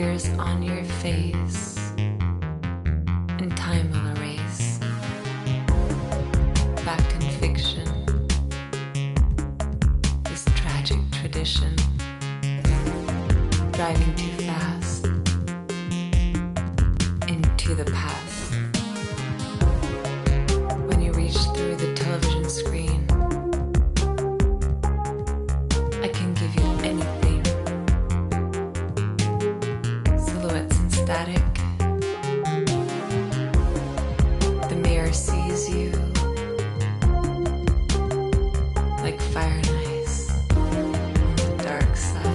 tears on your face, and time will erase. Fact and fiction, this tragic tradition, driving too fast into the past. When you reach through the television screen, I can give you anything. Silhouettes and static. The mirror sees you like fire and ice on the dark side.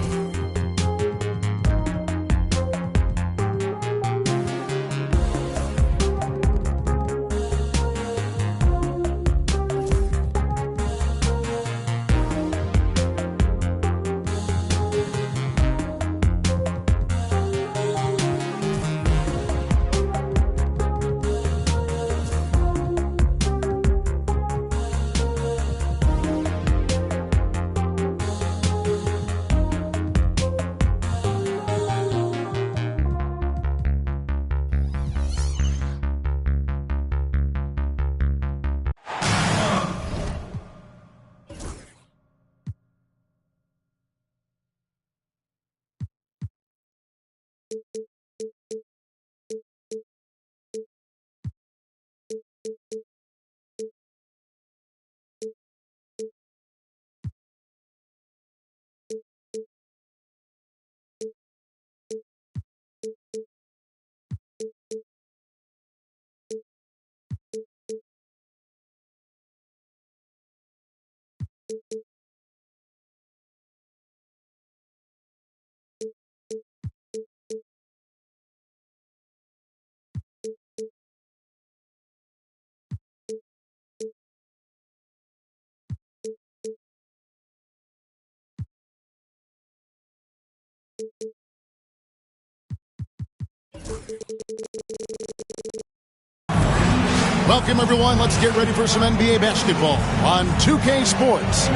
Welcome, everyone. Let's get ready for some NBA basketball on 2K Sports.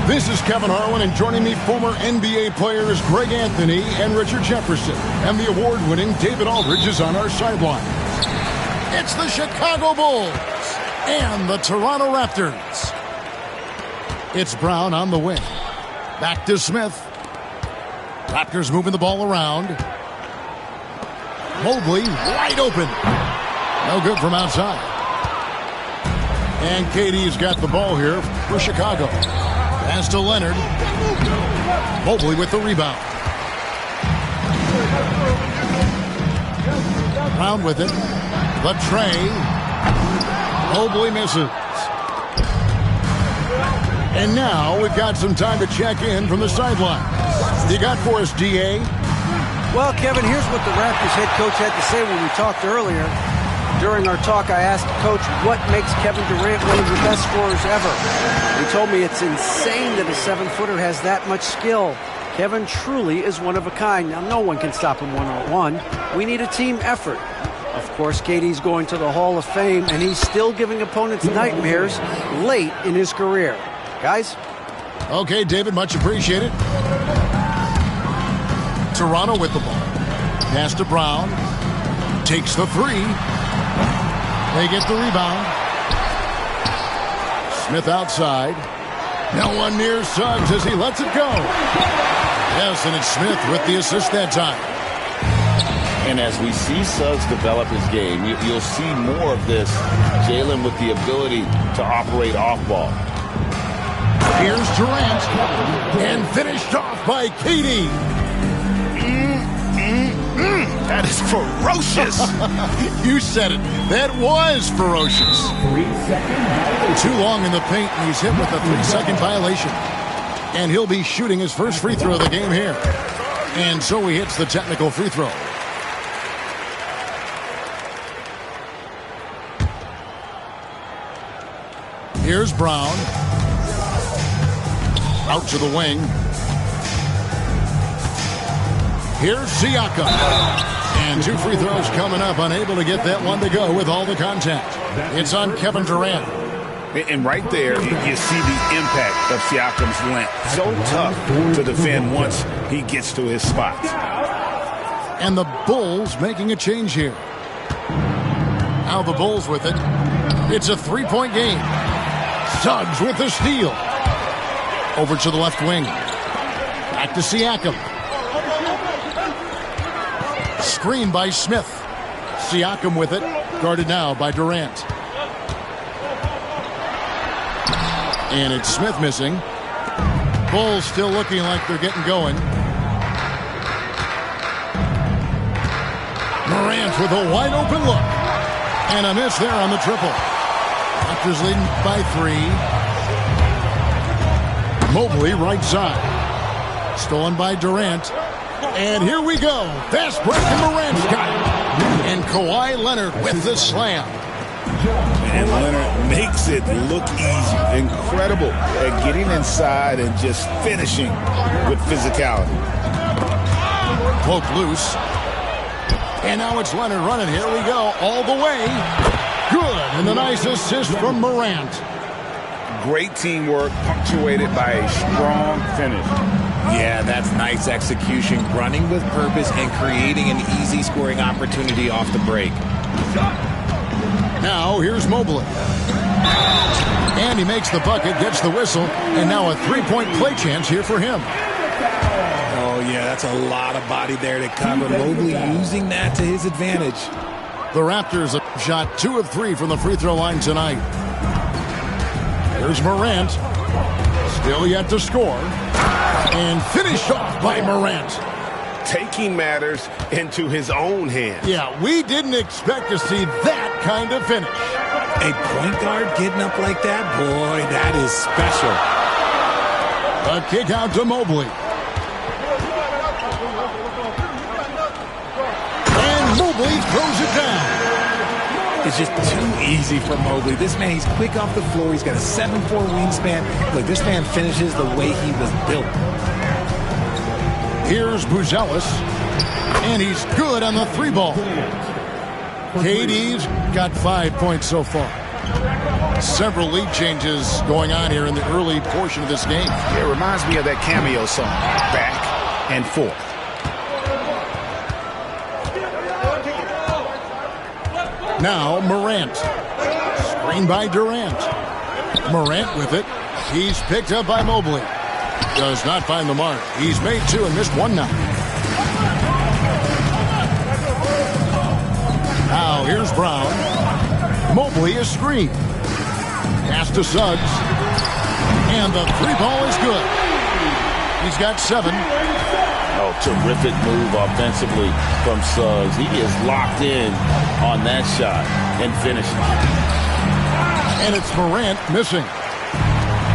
This is Kevin Harlan, and joining me, former NBA players Greg Anthony and Richard Jefferson. And the award-winning David Aldridge is on our sideline. It's the Chicago Bulls and the Toronto Raptors. It's Brown on the wing. Back to Smith. Raptors moving the ball around. Mobley wide open. No good from outside. And KD's got the ball here for Chicago. Pass to Leonard. Mobley with the rebound. Brown with it. The tray. Mobley misses. And now we've got some time to check in from the sideline. You got for us, DA? Well, Kevin, here's what the Raptors head coach had to say when we talked earlier. During our talk, I asked the coach what makes Kevin Durant one of the best scorers ever. He told me it's insane that a 7-footer has that much skill. Kevin truly is one of a kind. Now, no one can stop him one-on-one. We need a team effort. Of course, KD's going to the Hall of Fame, and he's still giving opponents nightmares late in his career. Guys? Okay, David, much appreciated. Toronto with the ball. Pass to Brown. Takes the three. They get the rebound. Smith outside. No one near Suggs as he lets it go. Yes, and it's Smith with the assist that time. And as we see Suggs develop his game, you'll see more of this. Jalen with the ability to operate off ball. Here's Durant. And finished off by KD. That is ferocious. You said it. That was ferocious. 3-second. Too long in the paint, and he's hit with a 3-second violation. And he'll be shooting his first free throw of the game here. And so he hits the technical free throw. Here's Brown. Out to the wing. Here's Siakam. And two free throws coming up. Unable to get that one to go with all the contact. It's on Kevin Durant. And right there, you see the impact of Siakam's length. So tough to defend once he gets to his spot. And the Bulls making a change here. Now the Bulls with it. It's a three-point game. Suggs with the steal. Over to the left wing. Back to Siakam. Screen by Smith. Siakam with it. Guarded now by Durant. And it's Smith missing. Bulls still looking like they're getting going. Morant with a wide open look. And a miss there on the triple. Raptors leading by 3. Mobley right side. Stolen by Durant. And here we go. Fast break and Morant's got it. And Kawhi Leonard with the slam. And Leonard makes it look easy. Incredible at getting inside and just finishing with physicality. Poke loose. And now it's Leonard running. Here we go. All the way. Good. And a nice assist from Morant. Great teamwork punctuated by a strong finish. Yeah, that's nice execution. Running with purpose and creating an easy scoring opportunity off the break. Now here's Mobley. And he makes the bucket, gets the whistle, and now a three-point play chance here for him. Oh, yeah, that's a lot of body there to cover. Mobley using that to his advantage. The Raptors have shot 2 of 3 from the free throw line tonight. Here's Morant. Still yet to score. And finished off by Morant. Taking matters into his own hands. Yeah, we didn't expect to see that kind of finish. A point guard getting up like that? Boy, that is special. A kick out to Mobley. And Mobley throws it down. It's just too easy for Mobley. This man, he's quick off the floor. He's got a 7'4" wingspan. Look, this man finishes the way he was built. Here's Buzelis. And he's good on the 3-ball. KD's got 5 points so far. Several lead changes going on here in the early portion of this game. It reminds me of that cameo song, Back and Forth. Now Morant. Screen by Durant. Morant with it. He's picked up by Mobley. Does not find the mark. He's made 2 and missed 1 now. Now here's Brown. Mobley is screened. Pass to Suggs. And the 3-ball is good. He's got 7. Oh, terrific move offensively from Suggs. He is locked in on that shot and finished. And it's Morant missing.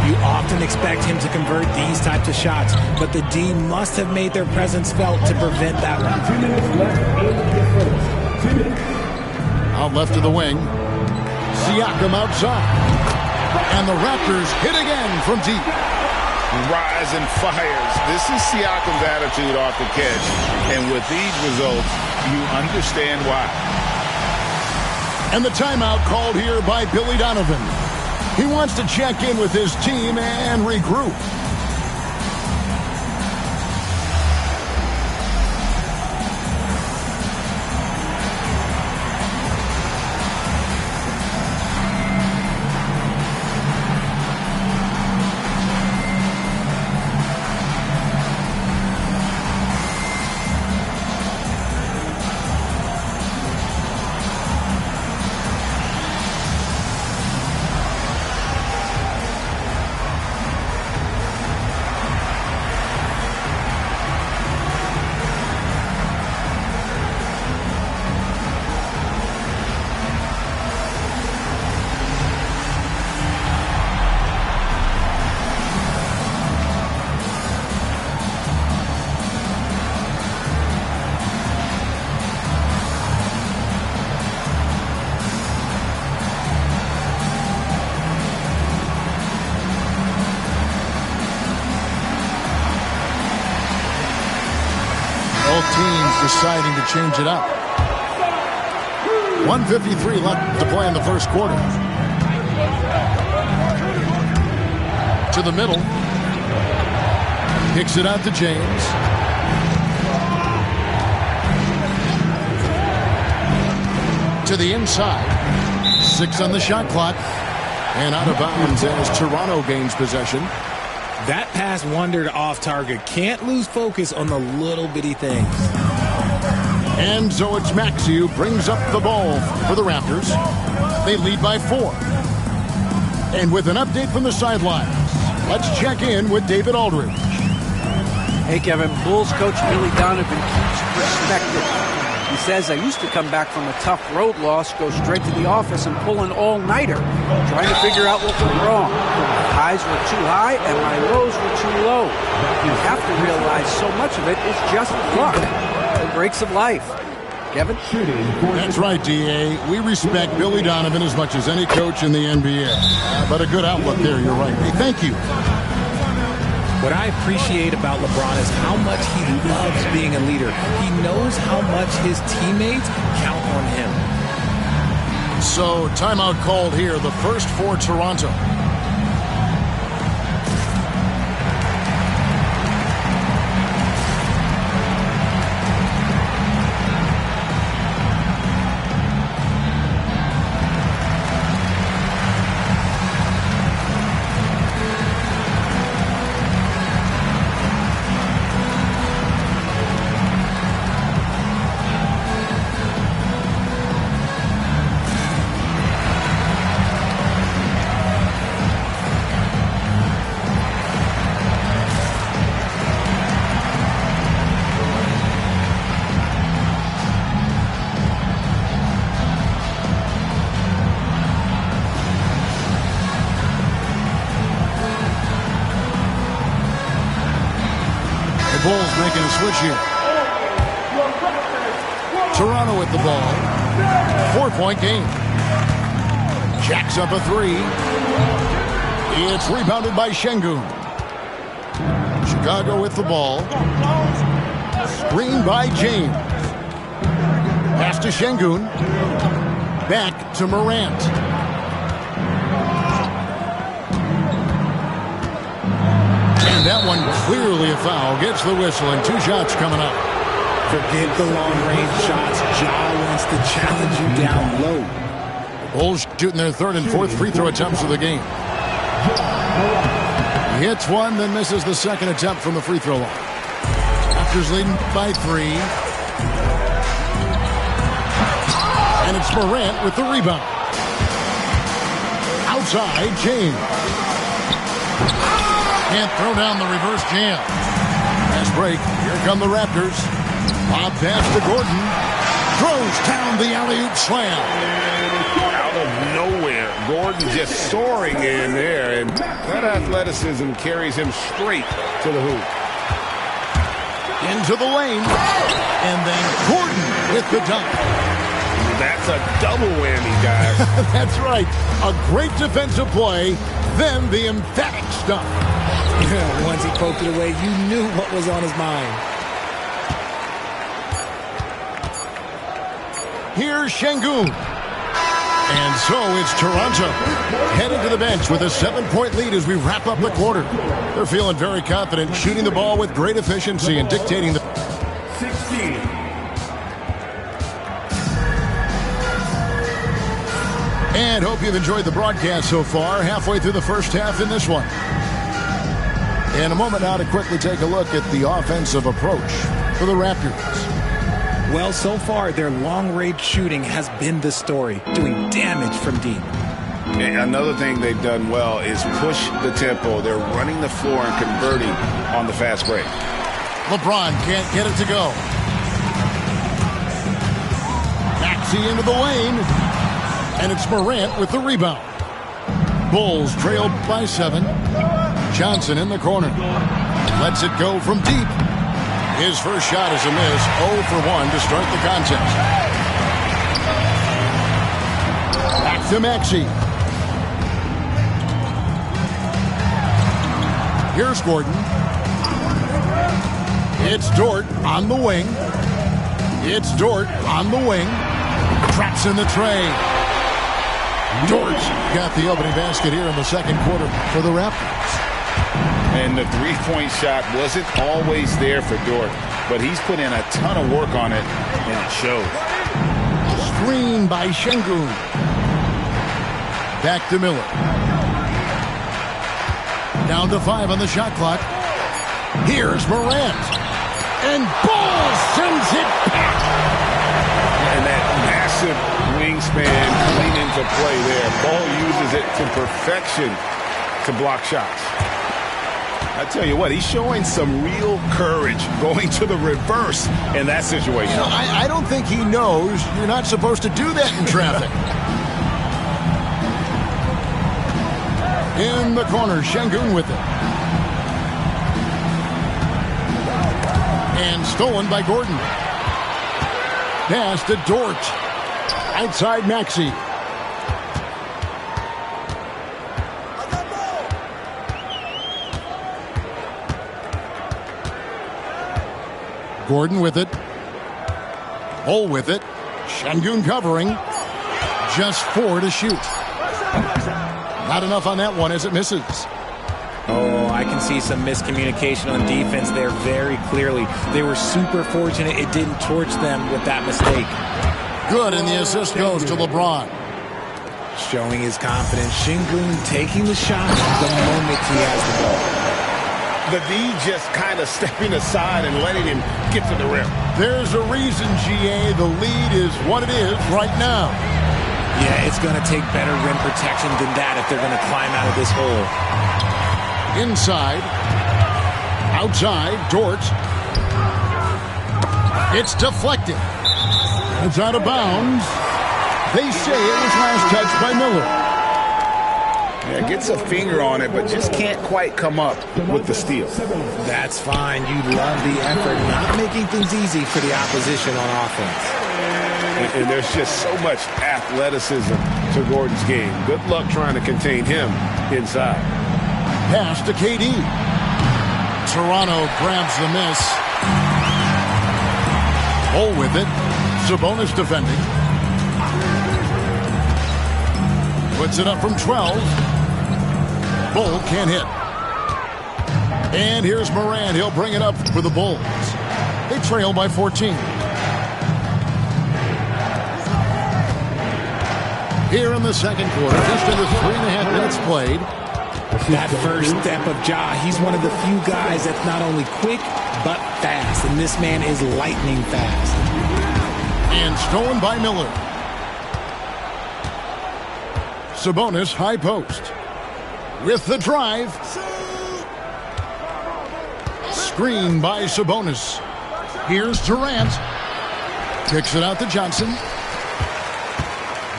You often expect him to convert these types of shots, but the D must have made their presence felt to prevent that one. 2 minutes left, 8 difference. 2 minutes. Out left to the wing. Siakam outside. And the Raptors hit again from deep. Rise and fires. This is Siakam's attitude off the catch. And with these results, you understand why. And the timeout called here by Billy Donovan. He wants to check in with his team and regroup. Deciding to change it up. 1:53 left to play in the first quarter. To the middle. Kicks it out to James. to the inside. 6 on the shot clock. And out of bounds as Toronto gains possession. That pass wandered off target. Can't lose focus on the little bitty things. And so it's Maxey who brings up the ball for the Raptors. They lead by 4. And with an update from the sidelines, let's check in with David Aldridge. Hey, Kevin. Bulls coach Billy Donovan keeps perspective. He says, I used to come back from a tough road loss, go straight to the office and pull an all-nighter, trying to figure out what went wrong. My highs were too high and my lows were too low. You have to realize so much of it is just luck. The breaks of life. Kevin? That's right, D.A. We respect Billy Donovan as much as any coach in the NBA. But a good outlook there, you're right. Hey, thank you. What I appreciate about LeBron is how much he loves being a leader. He knows how much his teammates count on him. So, timeout called here, the first for Toronto. Bulls making a switch here. Toronto with the ball. 4-point game. Jacks up a 3. It's rebounded by Şengün. Chicago with the ball. Screen by James. Pass to Şengün. Back to Morant. And that one clearly a foul. Gets the whistle and 2 shots coming up. Forget the long-range shots. Ja wants to challenge you down low. Bulls shooting their 3rd and 4th free throw attempts of the game. He hits one, then misses the 2nd attempt from the free throw line. Raptors leading by 3. And it's Morant with the rebound. Outside, James. Can't throw down the reverse jam. Fast break. Here come the Raptors. Bob pass to Gordon. Throws down the alley-oop slam. Out of nowhere, Gordon just soaring in there, and that athleticism carries him straight to the hoop. Into the lane. And then Gordon with the dunk. That's a double whammy, guys. That's right. A great defensive play, then the emphatic stuff. Once he poked it away, you knew what was on his mind. Here's Şengün. And so it's Toronto headed to the bench with a 7-point lead as we wrap up the quarter. They're feeling very confident, shooting the ball with great efficiency and dictating the... 16. And hope you've enjoyed the broadcast so far. Halfway through the first half in this one. In a moment now to quickly take a look at the offensive approach for the Raptors. Well, so far, their long-range shooting has been the story, doing damage from deep. And another thing they've done well is push the tempo. They're running the floor and converting on the fast break. LeBron can't get it to go. Maxey into the lane. And it's Morant with the rebound. Bulls trailed by 7. Johnson in the corner. Lets it go from deep. His first shot is a miss. 0 for 1 to start the contest. Back to Maxey. Here's Gordon. It's Dort on the wing. It's Dort on the wing. Traps in the tray. Dort got the opening basket here in the second quarter for the Raptors. And the three-point shot wasn't always there for Dort, but he's put in a ton of work on it, and it shows. screen by Şengün. Back to Miller. Down to 5 on the shot clock. Here's Morant. And Ball sends it back. And that massive wingspan coming into play there. Ball uses it to perfection to block shots. I tell you what, he's showing some real courage going to the reverse in that situation. You know, I don't think he knows you're not supposed to do that in traffic. In the corner, Şengün with it. And stolen by Gordon. Pass to Dort. Outside Maxey. Gordon with it. Ball with it. Şengün covering. Just 4 to shoot. Not enough on that one as it misses. Oh, I can see some miscommunication on defense there very clearly. They were super fortunate it didn't torch them with that mistake. Good, and the assist goes to LeBron. Showing his confidence. Şengün taking the shot the moment he has the ball. The D just kind of stepping aside and letting him get to the rim. There's a reason, GA, the lead is what it is right now. Yeah, it's going to take better rim protection than that if they're going to climb out of this hole. Inside. Outside. Dort. It's deflected. It's out of bounds. They say it was last touched by Miller. Yeah, gets a finger on it, but just can't quite come up with the steal. That's fine. You love the effort, not making things easy for the opposition on offense. And there's just so much athleticism to Gordon's game. Good luck trying to contain him inside. Pass to KD. Toronto grabs the miss. Ball with it. Sabonis defending. Puts it up from 12. Bull can't hit. And here's Morant. He'll bring it up for the Bulls. They trail by 14. Here in the second quarter, just under 3.5 minutes played. That first step of Ja, he's one of the few guys that's not only quick, but fast. And this man is lightning fast. And stolen by Miller. Sabonis, high post. With the drive. Screen by Sabonis. Here's Durant. Kicks it out to Johnson.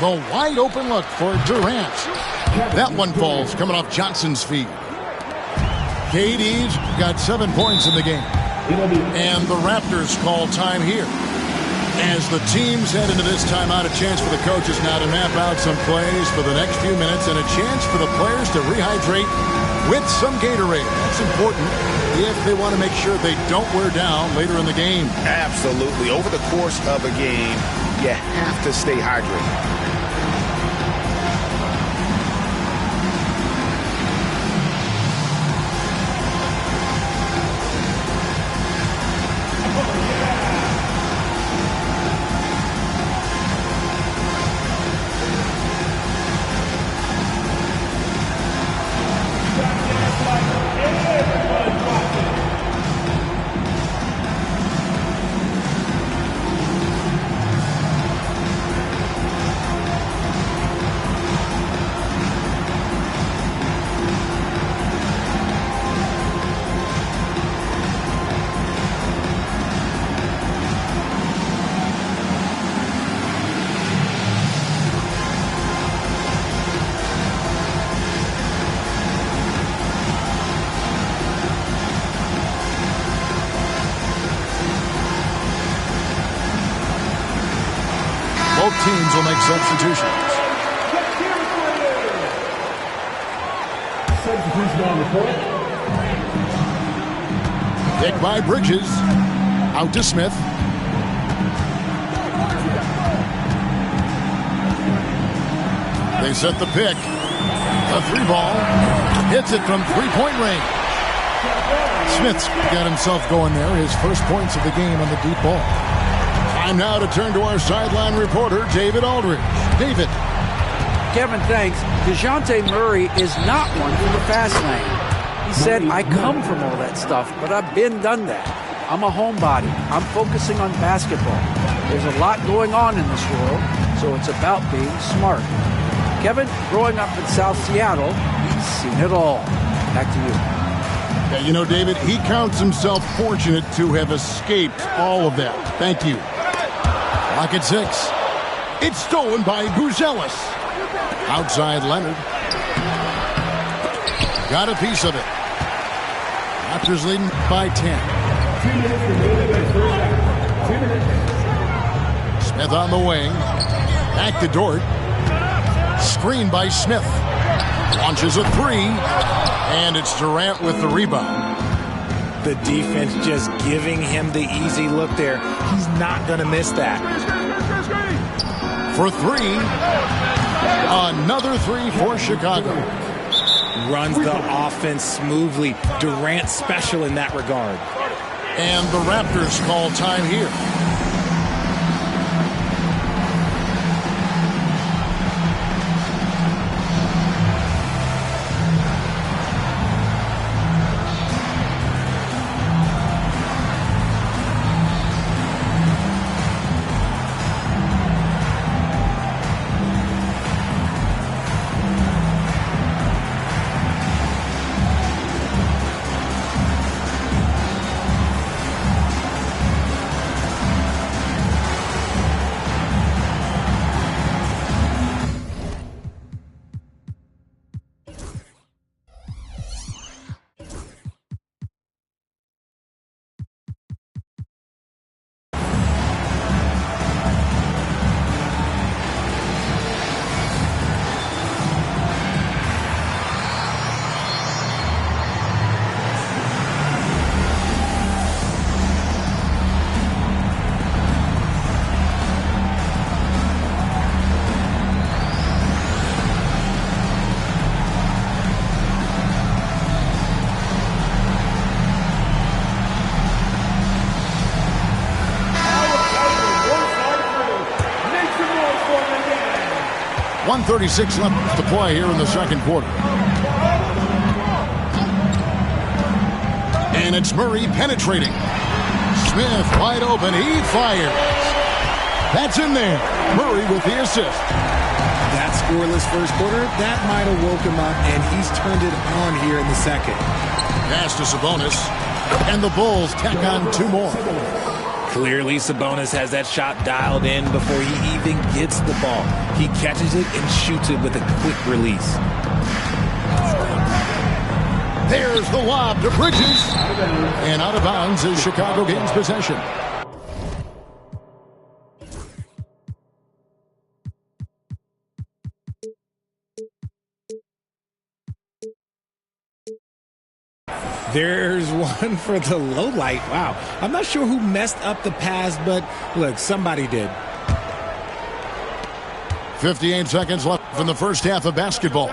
The wide open look for Durant. That one falls coming off Johnson's feet. KD's got 7 points in the game. And the Raptors call time here. As the teams head into this timeout, a chance for the coaches now to map out some plays for the next few minutes and a chance for the players to rehydrate with some Gatorade. That's important if they want to make sure they don't wear down later in the game. Absolutely. Over the course of a game, you have to stay hydrated. Both teams will make substitutions. Substitution on the court. Pick by Bridges. Out to Smith. They set the pick. A 3-ball. Hits it from 3-point range. Smith's got himself going there. His first points of the game on the deep ball. Time now to turn to our sideline reporter, David Aldridge. David. Kevin, thanks. DeJounte Murray is not one for the fast lane. He said, I come from all that stuff, but I've done that. I'm a homebody. I'm focusing on basketball. There's a lot going on in this world, so it's about being smart. Kevin, growing up in South Seattle, he's seen it all. Back to you. Yeah, you know, David, he counts himself fortunate to have escaped all of that. Thank you. Clock at 6. It's stolen by Buzelis. Outside Leonard. Got a piece of it. Raptors leading by 10. 2 minutes. Smith on the wing. Back to Dort. Screen by Smith. Launches a three. And it's Durant with the rebound. The defense just giving him the easy look there. He's not going to miss that. For three. Another three for Chicago. Runs the offense smoothly. Durant special in that regard. And the Raptors call time here. .136 left to play here in the second quarter. And it's Murray penetrating. Smith wide open. He fires. That's in there. Murray with the assist. That scoreless first quarter, that might have woke him up, and he's turned it on here in the second. Pass to Sabonis. And the Bulls tack on two more. Clearly, Sabonis has that shot dialed in before he even gets the ball. He catches it and shoots it with a quick release. There's the lob to Bridges. And out of bounds as Chicago gains possession. There's one for the low light. Wow. I'm not sure who messed up the pass, but look, somebody did. 58 seconds left in the first half of basketball.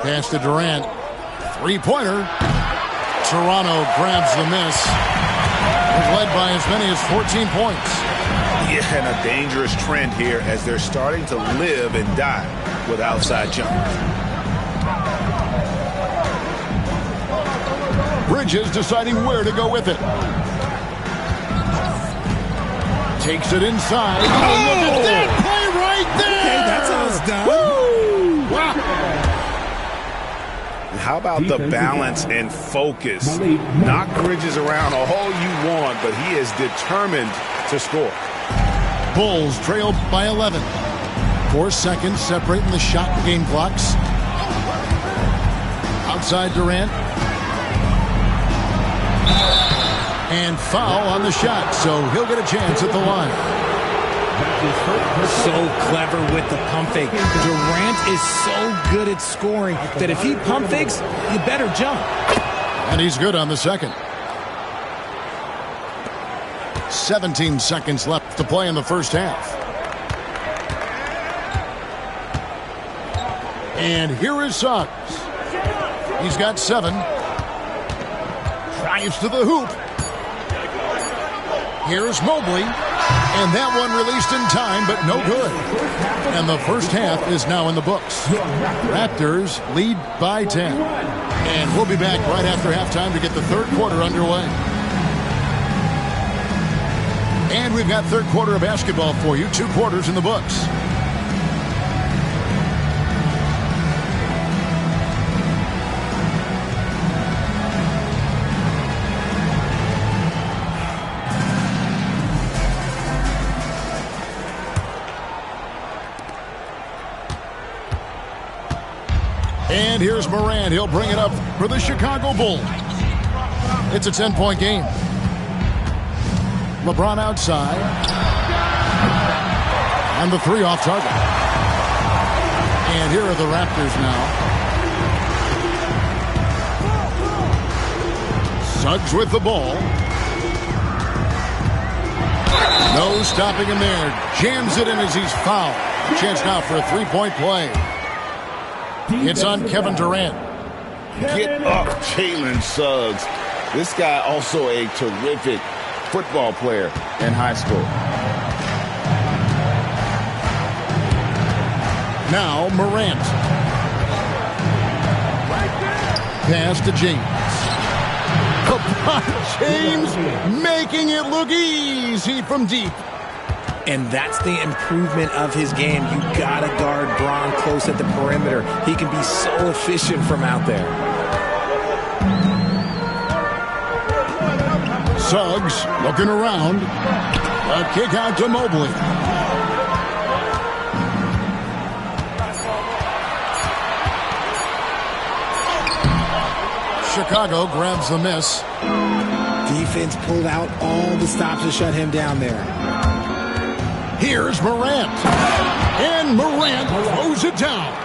Pass to Durant. Three-pointer. Toronto grabs the miss. They're led by as many as 14 points. Yeah, and a dangerous trend here as they're starting to live and die with outside jumpers. Bridges deciding where to go with it. Takes it inside. Oh, look at that play right there. Okay, that's how it's done. Woo! Wow. How about the balance and focus? Knock Bridges around all you want, but he is determined to score. Bulls trail by 11. 4 seconds separating the shot and game clocks. Outside Durant. And foul on the shot, so he'll get a chance at the line. So clever with the pump fake. Durant is so good at scoring that if he pump fakes, you better jump. And he's good on the second. 17 seconds left to play in the first half. And here is Suggs. He's got 7. Drives to the hoop. Here's Mobley. And that one released in time, but no good. And the first half is now in the books. Raptors lead by 10. And we'll be back right after halftime to get the third quarter underway. And we've got third quarter of basketball for you. 2 quarters in the books. And here's Morant. He'll bring it up for the Chicago Bulls. It's a 10-point game. LeBron outside. And the 3 off target. And here are the Raptors now. Suggs with the ball. No stopping him there. Jams it in as he's fouled. Chance now for a 3-point play. It's on Kevin Durant. Get up, Jalen Suggs. This guy also a terrific football player in high school. Now Morant. Pass to James. LeBron James making it look easy from deep. And that's the improvement of his game. You got to guard Bron close at the perimeter. He can be so efficient from out there. Suggs looking around. A kick out to Mobley. Chicago grabs the miss. Defense pulled out all the stops to shut him down there. Here's Morant. And Morant throws it down.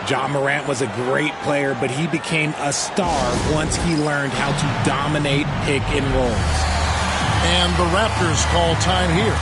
John Morant was a great player, but he became a star once he learned how to dominate pick and rolls. And the Raptors call time here.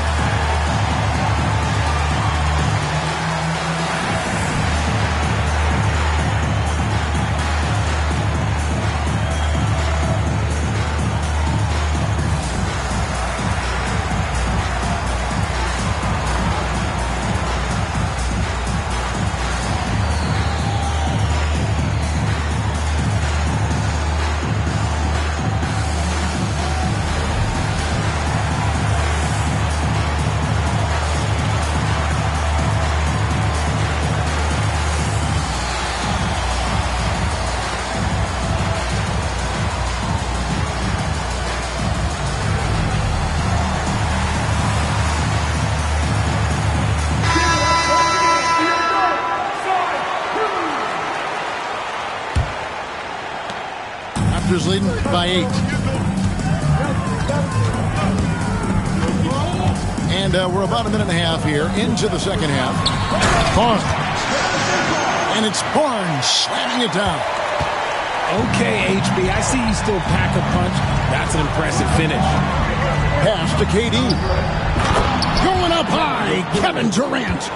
Leading by 8. And we're about a minute and a half here into the second half. Barnes. And it's Barnes slamming it down. Okay, HB, I see you still pack a punch. That's an impressive finish. Pass to KD. Going up high, Kevin Durant.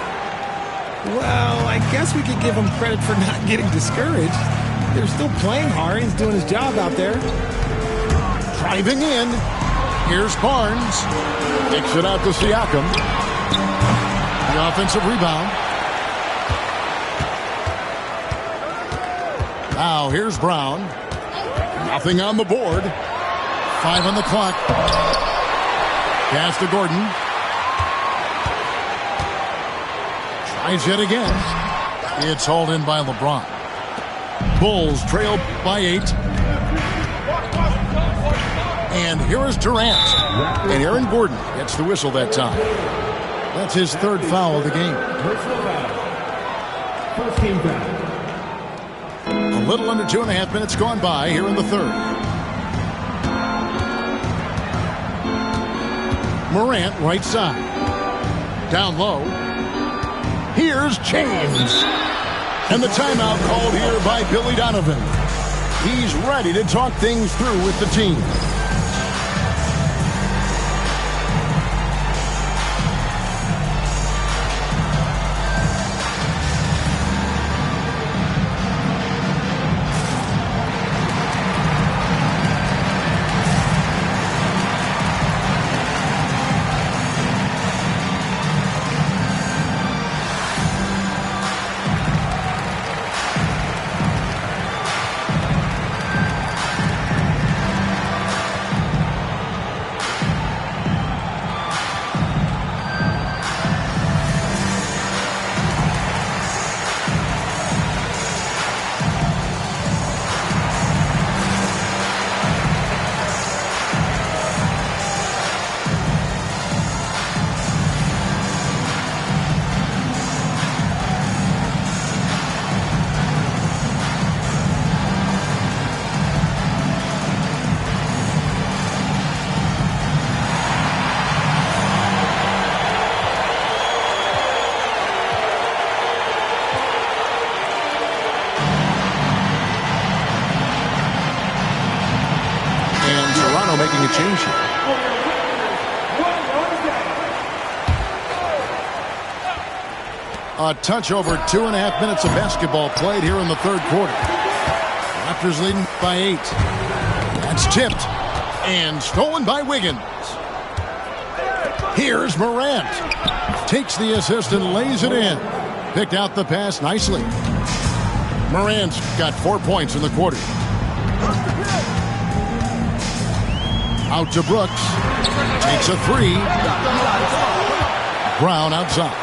Well, I guess we could give him credit for not getting discouraged. They're still playing hard. He's doing his job out there. Driving in. Here's Barnes. Takes it out to Siakam. The offensive rebound. Now here's Brown. Nothing on the board. 5 on the clock. Pass to Gordon. Tries yet again. It's hauled in by LeBron. Bulls trail by 8. And here is Durant. And Aaron Gordon gets the whistle that time. That's his 3rd foul of the game. First team foul. A little under 2.5 minutes gone by here in the 3rd. Morant right side. Down low. Here's James. And the timeout called here by Billy Donovan. He's ready to talk things through with the team. A touch over 2.5 minutes of basketball played here in the third quarter. Raptors leading by 8. That's tipped and stolen by Wiggins. Here's Morant. Takes the assist and lays it in. Picked out the pass nicely. Morant's got 4 points in the quarter. Out to Brooks. Takes a 3. Brown outside.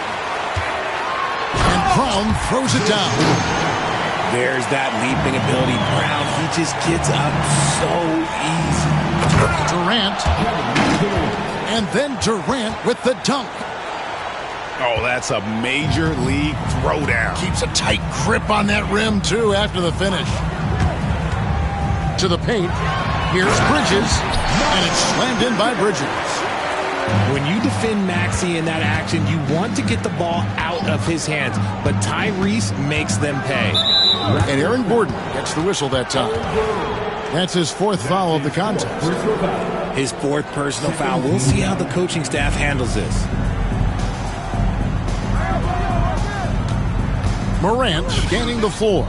And Brown throws it down. There's that leaping ability. Brown, he just gets up so easy. Durant. And then Durant with the dunk. Oh, that's a major league throwdown. Keeps a tight grip on that rim, too, after the finish. To the paint. Here's Bridges. And it's slammed in by Bridges. When you defend Maxey in that action, you want to get the ball out of his hands, but Tyrese makes them pay. And Aaron Gordon gets the whistle that time. That's his 4th foul of the contest. His 4th personal foul. We'll see how the coaching staff handles this. Morant scanning the floor.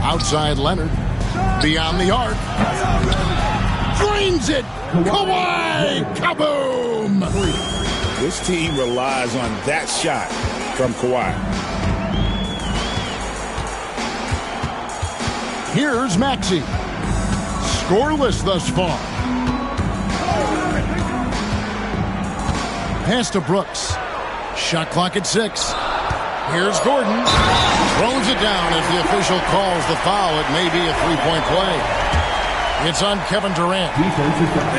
Outside Leonard. Beyond the arc. Drains it. Kawhi. Kaboom. This team relies on that shot from Kawhi. Here's Maxey. Scoreless thus far. Pass to Brooks. Shot clock at 6. Here's Gordon. Throws it down as the official calls the foul. It may be a 3-point play. It's on Kevin Durant.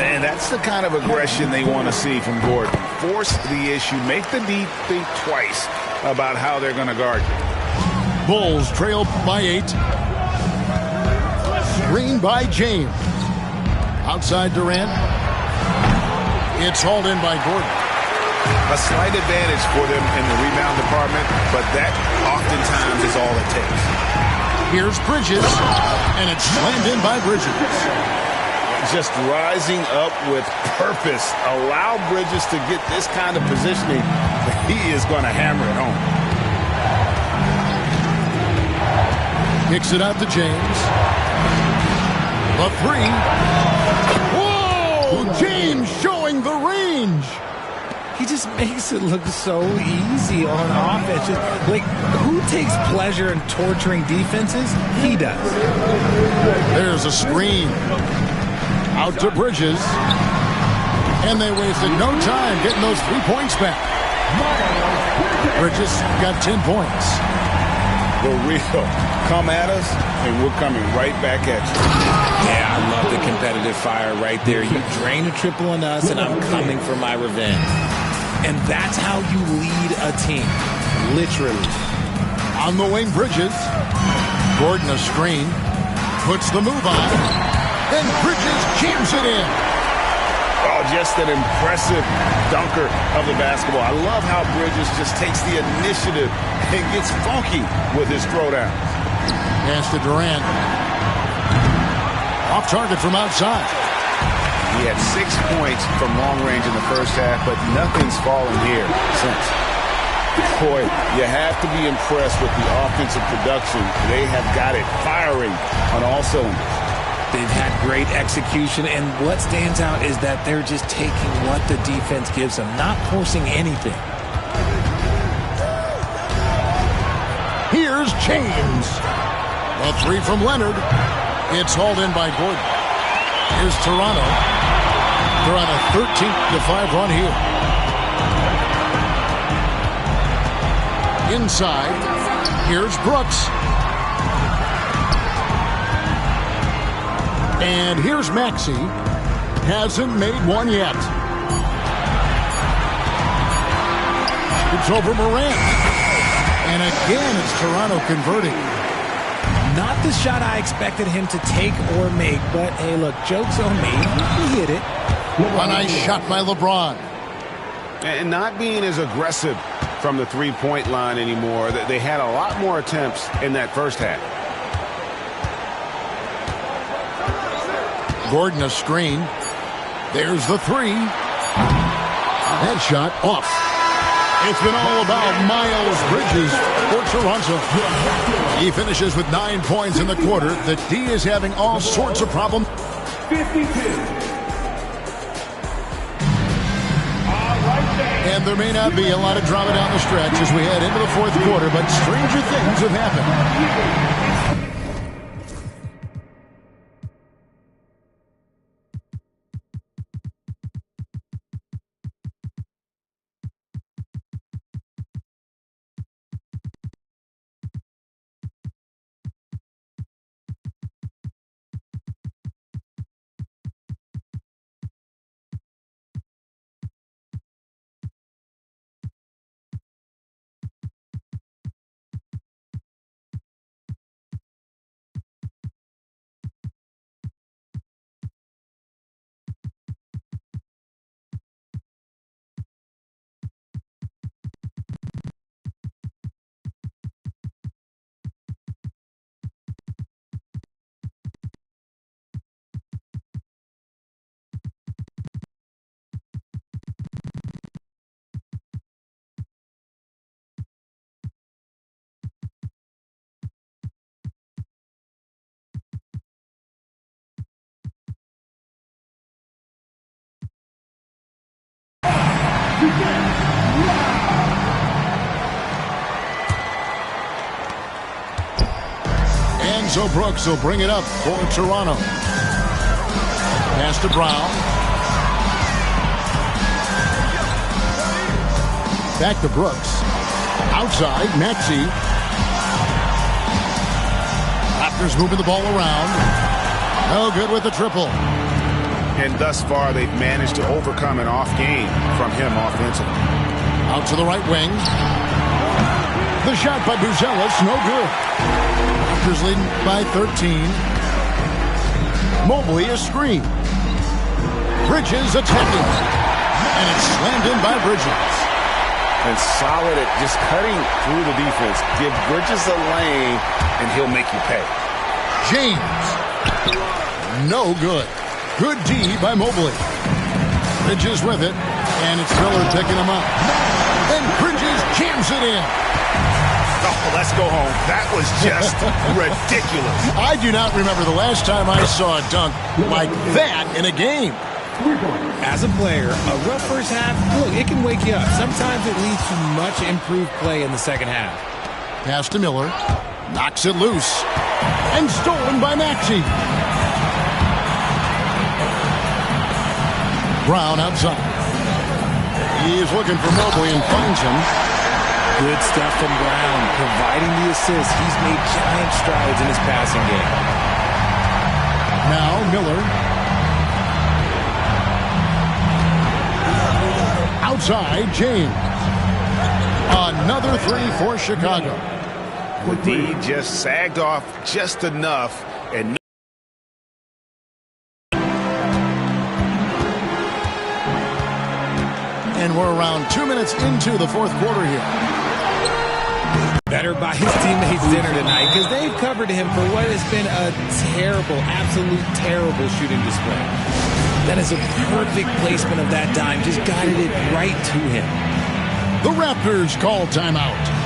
And that's the kind of aggression they want to see from Gordon. Force the issue. Make the D think twice about how they're going to guard you. Bulls trail by 8. Screen by James. Outside Durant. It's hauled in by Gordon. A slight advantage for them in the rebound department, but that oftentimes is all it takes. Here's Bridges, and it's slammed in by Bridges. Just rising up with purpose. Allow Bridges to get this kind of positioning. He is going to hammer it home. Kicks it out to James. A 3. Whoa! James showing the range. He just makes it look so easy on offense. Like, who takes pleasure in torturing defenses? He does. There's a screen. Out to Bridges. And they wasted no time getting those 3 points back. Bridges got 10 points. The real come at us, and we're coming right back at you. Yeah, I love the competitive fire right there. You drain a triple on us, and I'm coming for my revenge. And that's how you lead a team. Literally. On the wing, Bridges. Gordon a screen. Puts the move on. And Bridges jams it in. Oh, just an impressive dunker of the basketball. I love how Bridges just takes the initiative and gets funky with his throwdown. Pass to Durant. Off target from outside. He had 6 points from long range in the first half, but nothing's fallen here since. Boy, you have to be impressed with the offensive production. They have got it firing on all cylinders. They've had great execution, and what stands out is that they're just taking what the defense gives them, not forcing anything. Here's James. A 3 from Leonard. It's hauled in by Gordon. Here's Toronto. They're on a 13-5 run here. Inside. Here's Brooks. And here's Maxey. Hasn't made one yet. It's over Morant. And again, it's Toronto converting. Not the shot I expected him to take or make, but hey, look, joke's on me. He hit it. A nice shot by LeBron. And not being as aggressive from the three-point line anymore. They had a lot more attempts in that first half. Gordon a screen. There's the three. That shot off. It's been all about Miles Bridges for Toronto. He finishes with 9 points in the quarter. The D is having all sorts of problems. 52. And there may not be a lot of drama down the stretch as we head into the fourth quarter, but stranger things have happened. Enzo Brooks will bring it up for Toronto. Pass to Brown. Back to Brooks. Outside, Maxey. Raptors moving the ball around. No good with the triple. And thus far, they've managed to overcome an off game from him offensively. Out to the right wing. The shot by Buzelis, no good. Raptors leading by 13. Mobley a screen. Bridges attacking. And it's slammed in by Bridges. And solid at just cutting through the defense. Give Bridges a lane, and he'll make you pay. James. No good. Good D by Mobley. Bridges with it, and it's Miller picking him up. And Bridges jams it in. Oh, let's go home. That was just ridiculous. I do not remember the last time I saw a dunk like that in a game. As a player, a rough first half, look, it can wake you up. Sometimes it leads to much improved play in the second half. Pass to Miller. Knocks it loose. And stolen by Maxey. Brown outside. He is looking for Mobley and finds him. Good stuff from Brown, providing the assist. He's made giant strides in his passing game. Now Miller. Outside, James. Another three for Chicago. The D just sagged off just enough, and we're around 2 minutes into the fourth quarter here. Better buy his teammates dinner tonight because they've covered him for what has been a terrible, absolute terrible shooting display. That is a perfect placement of that dime. Just guided it right to him. The Raptors call timeout.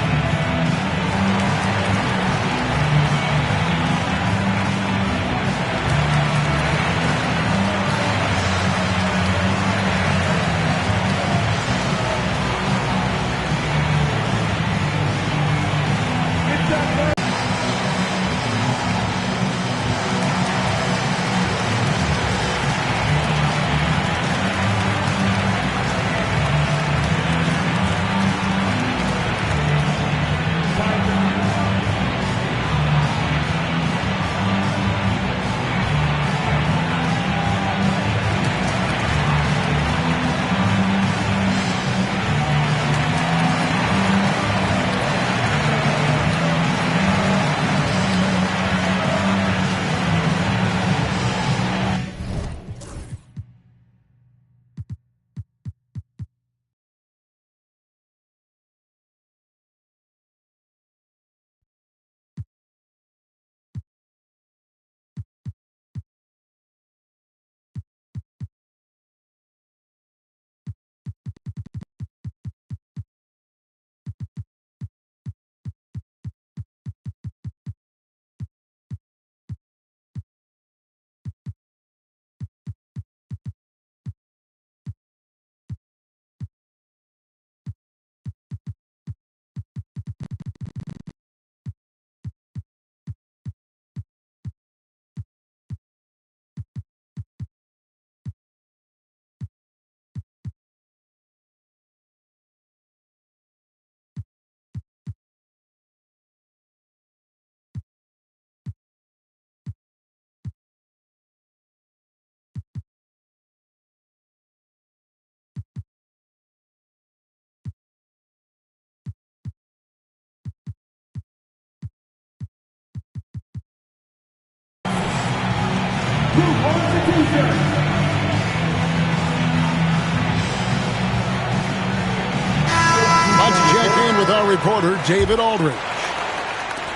reporter, David Aldridge.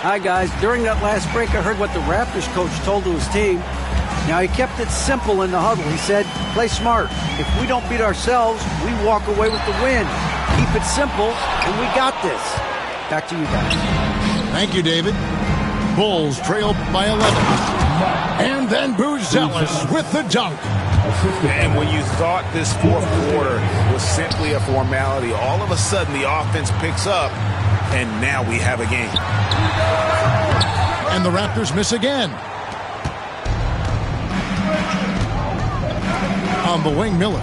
Hi, guys. During that last break, I heard what the Raptors coach told to his team. Now, he kept it simple in the huddle. He said, play smart. If we don't beat ourselves, we walk away with the win. Keep it simple, and we got this. Back to you guys. Thank you, David. Bulls trailed by 11. And then Buzelis with the dunk. And when you thought this fourth quarter was simply a formality, all of a sudden the offense picks up, and now we have a game. And the Raptors miss again. On the wing, Miller.